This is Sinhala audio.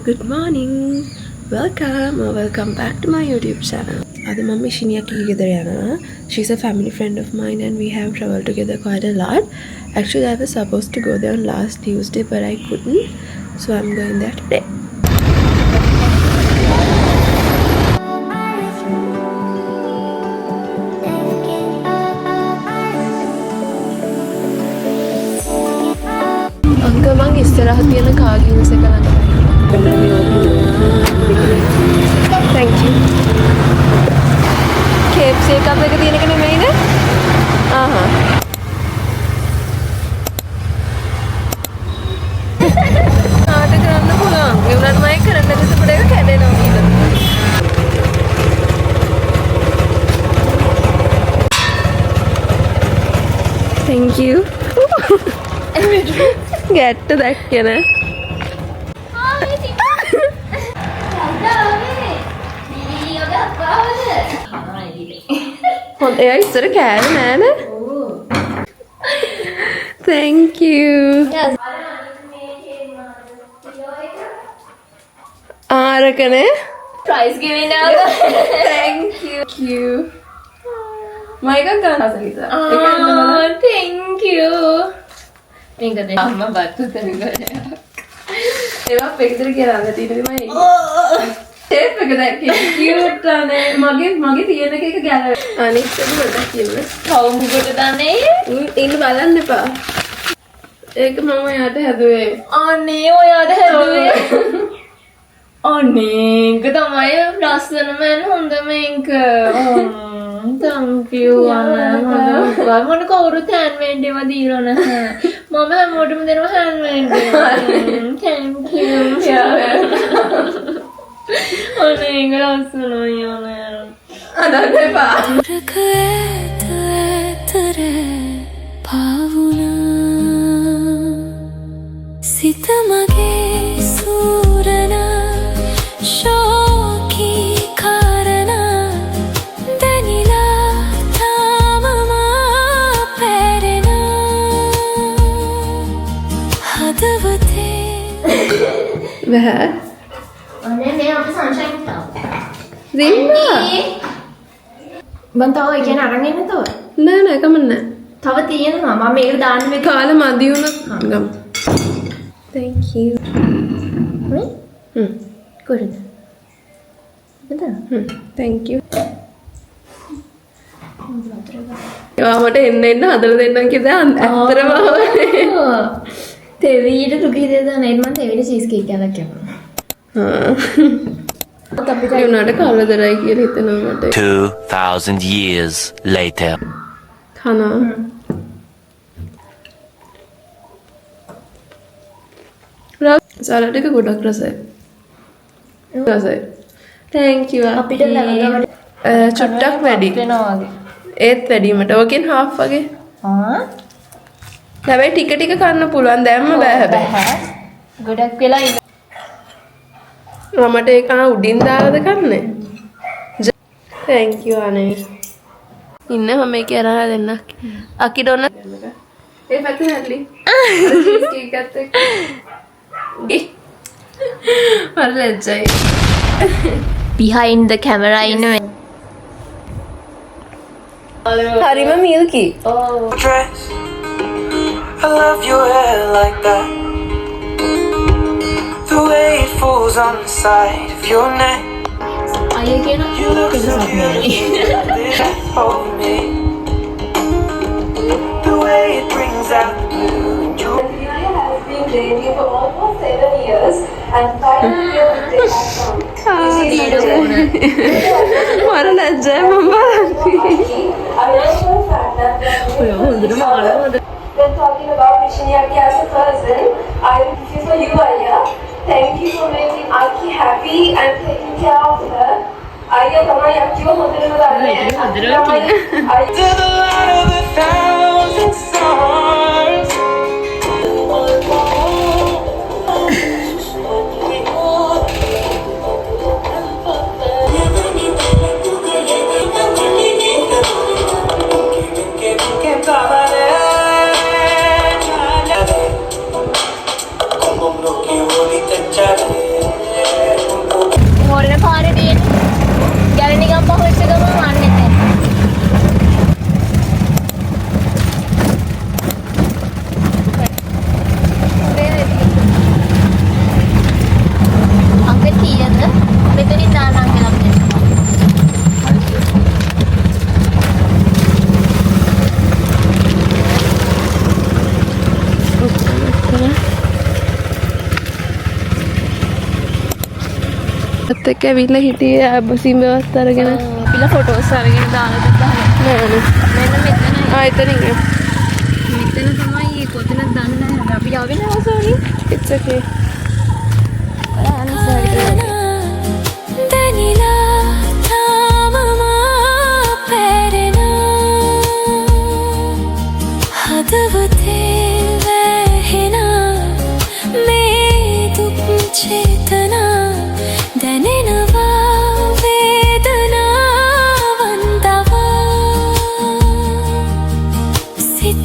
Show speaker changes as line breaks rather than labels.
Good morning. Welcome back to my YouTube channel. Ada mummy Shiniya ki ghadar yana. She's a family friend of mine and we have traveled together quite a lot. Actually, I was supposed to go there on last Tuesday, but I couldn't. So I'm going there today. Uncle mang istirahat yana kaagin se kalana. Thank you. KFC එකක් දෙක තියෙන එක නෙමෙයිද? ආහා. ආට කරන්න පුළුවන්. ඒ උනත් මම කරන්න දෙතකොට ඒක කැඩෙනවා කියලා. Thank you. ගැට්ට දැක්කේ නෑ. එයා ඉස්සර කෑවේ නෑනේ. Thank you. ආරකනේ
prize giving out.
Thank you. මයික ගන්න අසලිත.
Thank you. මේකද අම්මා බත්තු තනිකරේ.
ඒවා පෙකිතර කියලා තියෙන්නේ මම. ටේප් එක දැක්කේ කියුට් අනේ මගේ තියෙන එක ගැලවෙ. අනිත් එක පොඩ්ඩක් කියන්න.
කවුමුකට දන්නේ?
ඉන්න බලන්න එපා. ඒක මම යාට හැදුවේ.
අනේ ඔයාට හැදුවේ. අනේ ඒක තමයි ලස්සනම හොඳම එක. thank you අනේ මම කවුරුත් handmade ඒවා දීලා නැහැ. මම හැමෝටම දෙනවා handmade. thank you. අනේ ඒක ලස්සනයි අනේ.
අදන්න එපා.
සිත මගේ සූරන ශෝකී කාරණා දැනිලා තාමම පැරෙන හදවතේ
බෑ.
අනේ මේ අපේ sunshine තාව.
රිම්මා.
මං තව ඒ කියන්නේ අරන් එන්න තව.
නෑ කමන්නේ.
තව තියෙනවා මම මේක දාන්න මේ
කාලේ මදි වුණොත් ගම්. Thank you.
කොහෙද? මෙතන.
Thank you. මට එන්න හදලා දෙන්නම් කියලා ඇත්තටම
තෙවියට දුකී දෙන්න නේද මම තෙවියට චීස් කේක් එකක් කැපුවා.
අපිට උනාට කලදරයි කියලා හිතනවා මට.
2000 years later.
කනවා. සලාඩ් එක ගොඩක් රසයි. රසයි. Thank you.
අපිට ළඟම
චුට්ටක් වැඩි.
වෙනවා වගේ.
ඒත් වැඩිමට. ඕකෙන් half වගේ. හැබැයි ටික ටික කන්න පුළුවන්. දැම්ම බෑ හැබැයි.
ගොඩක් වෙලා ඉන්න.
මමට ඒක උඩින් දාලාද කන්නේ? Thank you අනේ. ඉන්න මම මේක අරන් දෙන්න. අකිට ඔන්න ඒ පැත්තේ හැලි. චීස් කේක් එකත් එක්ක. මට ලැජ්ජයි.
behind the camera ඉන්න
හරිම මිල්කි.
Dress. I love your hair like that. The way it falls on the side of your neck.
අයියා කියන
You look so beautiful over me. The way it brings out the blue in you.
has been raining for almost 7 years and finally the day has come.
මට ලැජ්ජයි මම බලන්නේ.
I also fact that when talking about Vishniyaki as a person, I will give you for you, Aya. Thank you for making Aki happy and taking care of her. Aya, tamai Aki ko hondana dane.
To the light of 1,000 stars. Como bloqueo y te echaré.
එක්ක ඇවිල්ලා හිටියේ සිම්බවත් අරගෙන.
අපිලා ෆොටෝස් අරගෙන දාලා තිබ්බා. මෙන්න මෙතන.
එතනින්.
මෙතන තමයි කොතනද දන්නේ නැහැ. අපි ආවේ නෑ සෝනි.
It's okay.
දැනිලා තාමම පැරෙනා හදවතේ වැහෙනා මේ දුක් චේතනා දැනෙනවා වේදනාවන් දවා සිත්